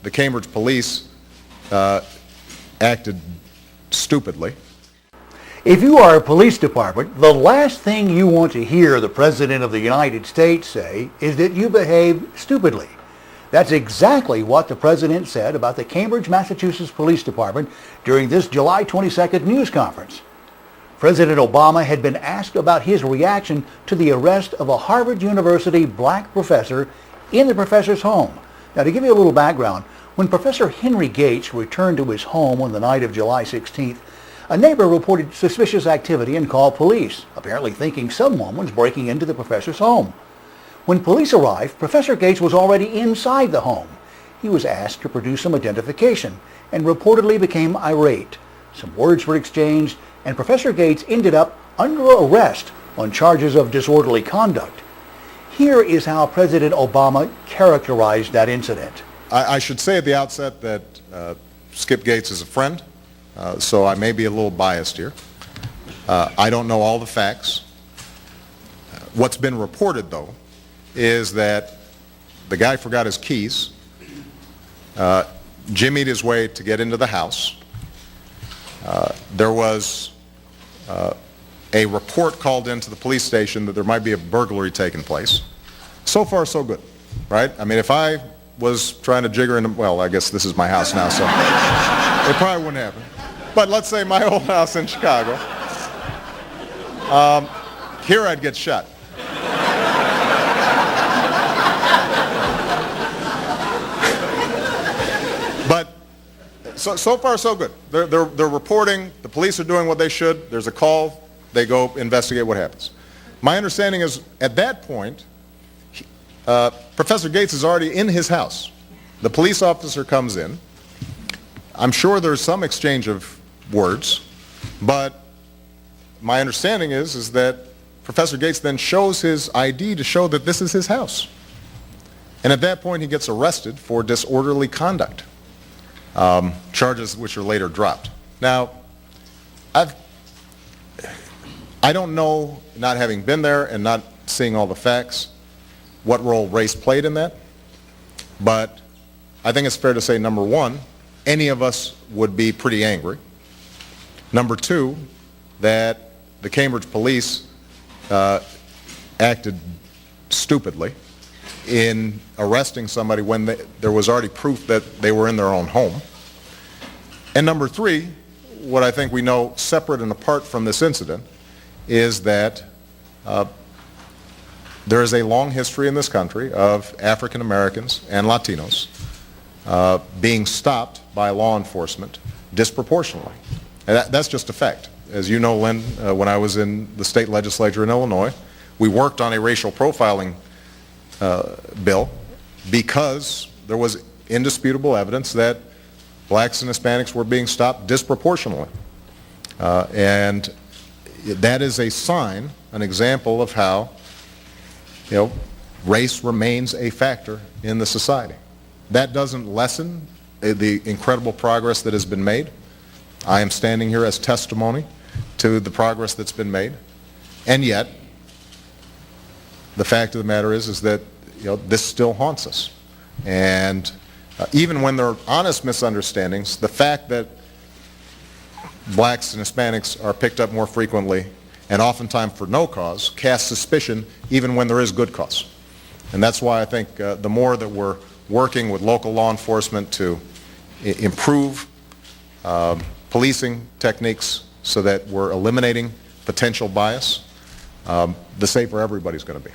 the Cambridge police acted stupidly. If you are a police department, the last thing you want to hear the President of the United States say is that you behaved stupidly. That's exactly what the President said about the Cambridge, Massachusetts Police Department during this July 22nd news conference. President Obama had been asked about his reaction to the arrest of a Harvard University black professor in the professor's home. Now, to give you a little background, when Professor Henry Gates returned to his home on the night of July 16th, a neighbor reported suspicious activity and called police, apparently thinking someone was breaking into the professor's home. When police arrived, Professor Gates was already inside the home. He was asked to produce some identification and reportedly became irate. Some words were exchanged, and Professor Gates ended up under arrest on charges of disorderly conduct. Here is how President Obama characterized that incident. I should say at the outset that Skip Gates is a friend, so I may be a little biased here. I don't know all the facts. What's been reported, though, is that the guy forgot his keys, jimmied his way to get into the house. There was a report called into the police station that there might be a burglary taking place. So far, so good, right? I mean, if I was trying to jigger into, well, I guess this is my house now, so it probably wouldn't happen. But let's say my old house in Chicago. Here I'd get shot. But so far, so good. They're reporting, the police are doing what they should, there's a call, they go investigate what happens. My understanding is, at that point, Professor Gates is already in his house. The police officer comes in. I'm sure there's some exchange of words, but my understanding is that Professor Gates then shows his ID to show that this is his house. And at that point, he gets arrested for disorderly conduct, charges which are later dropped. Now, I don't know, not having been there and not seeing all the facts, what role race played in that, but I think it's fair to say, number one, any of us would be pretty angry. Number two, that the Cambridge police acted stupidly in arresting somebody when there was already proof that they were in their own home. And number three, what I think we know separate and apart from this incident is that there is a long history in this country of African Americans and Latinos being stopped by law enforcement disproportionately. And that's just a fact. As you know, Lynn, when I was in the state legislature in Illinois, we worked on a racial profiling bill because there was indisputable evidence that blacks and Hispanics were being stopped disproportionately. And that is a sign, an example of how, race remains a factor in the society. That doesn't lessen the incredible progress that has been made. I am standing here as testimony to the progress that's been made. And yet, the fact of the matter is that this still haunts us. And even when there are honest misunderstandings, the fact that blacks and Hispanics are picked up more frequently and oftentimes for no cause casts suspicion even when there is good cause. And that's why I think the more that we're working with local law enforcement to improve policing techniques so that we're eliminating potential bias, the safer everybody's going to be.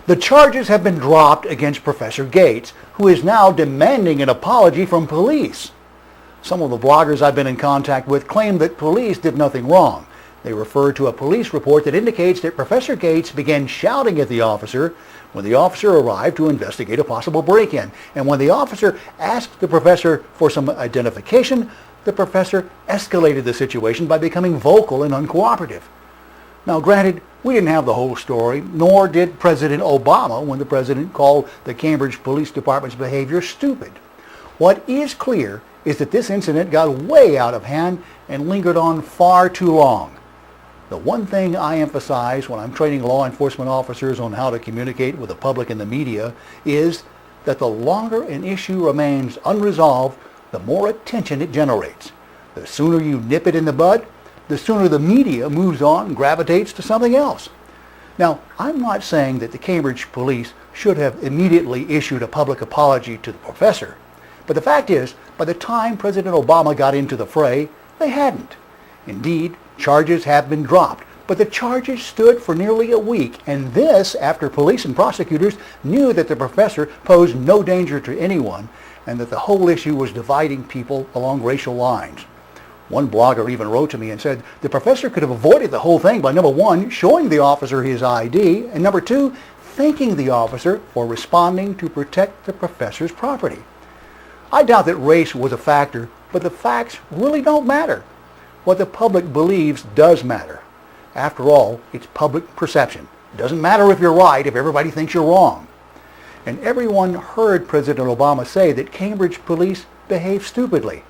The charges have been dropped against Professor Gates, who is now demanding an apology from police. Some of the bloggers I've been in contact with claim that police did nothing wrong. They refer to a police report that indicates that Professor Gates began shouting at the officer when the officer arrived to investigate a possible break-in. And when the officer asked the professor for some identification, the professor escalated the situation by becoming vocal and uncooperative. Now, granted, we didn't have the whole story, nor did President Obama when the president called the Cambridge Police Department's behavior stupid. What is clear is that this incident got way out of hand and lingered on far too long. The one thing I emphasize when I'm training law enforcement officers on how to communicate with the public and the media is that the longer an issue remains unresolved, the more attention it generates. The sooner you nip it in the bud, the sooner the media moves on and gravitates to something else. Now, I'm not saying that the Cambridge police should have immediately issued a public apology to the professor, but the fact is, by the time President Obama got into the fray, they hadn't. Indeed, charges have been dropped, but the charges stood for nearly a week, and this after police and prosecutors knew that the professor posed no danger to anyone and that the whole issue was dividing people along racial lines. One blogger even wrote to me and said the professor could have avoided the whole thing by, number one, showing the officer his ID, and number two, thanking the officer for responding to protect the professor's property. I doubt that race was a factor, but the facts really don't matter. What the public believes does matter. After all, it's public perception. It doesn't matter if you're right if everybody thinks you're wrong. And everyone heard President Obama say that Cambridge police behave stupidly.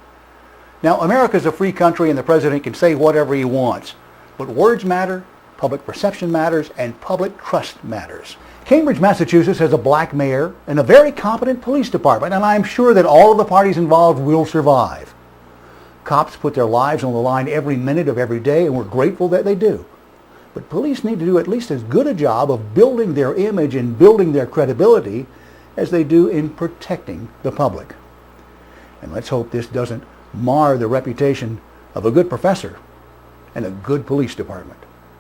Now, America's a free country and the president can say whatever he wants. But words matter, public perception matters, and public trust matters. Cambridge, Massachusetts has a black mayor and a very competent police department, and I'm sure that all of the parties involved will survive. Cops put their lives on the line every minute of every day, and we're grateful that they do. But police need to do at least as good a job of building their image and building their credibility as they do in protecting the public. And let's hope this doesn't mar the reputation of a good professor and a good police department.